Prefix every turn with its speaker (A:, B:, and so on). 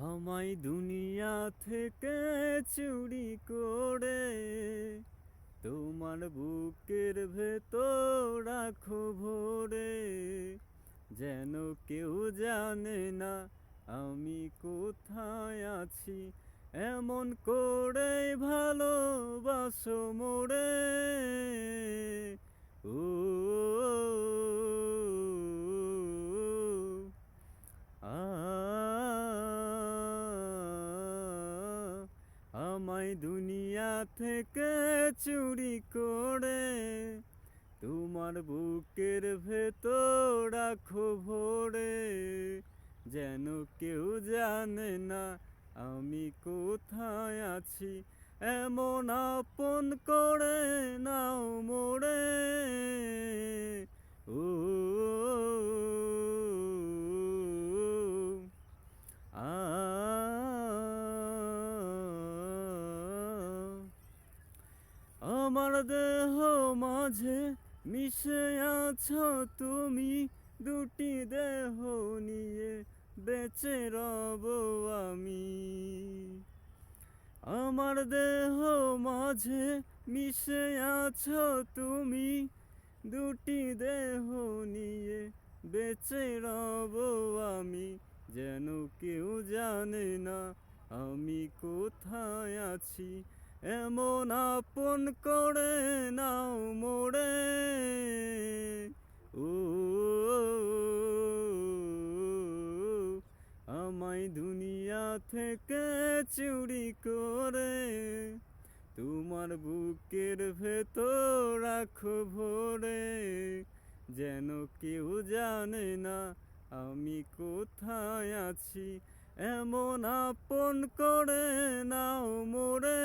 A: আমায় দুনিয়া থেকে চুরি করে তোমার বুকের ভেতর রাখো ভরে, যেন কেউ জানে না আমি কোথায় আছি। এমন করে ভালোবাসো মোরে, ও আ আমায় দুনিয়া থেকে চুরি করে তোমার বুকের ভেতর রাখো ভরে, যেন কেউ জানে না আমি কোথায় আছি। এমন আপন করে নাও মোরে, ও আ আমার দেহ মাঝে মিশে আছো তুমি, দুটি দেহ নিয়ে বেঁচে রব আমি। আমার দেহ মাঝে মিশে আছো তুমি, দুটি দেহ নিয়ে বেঁচে রব আমি, যেন কেউ জানে না আমি কোথায় আছি। এমন আপন করে নাও মোরে, ও আমায় দুনিয়া থেকে চুরি করে তোমার বুকের ভেতর রাখো ভরে, যেন কেউ জানে না আমি কোথায় আছি। এমন আপন করে নাও মোরে।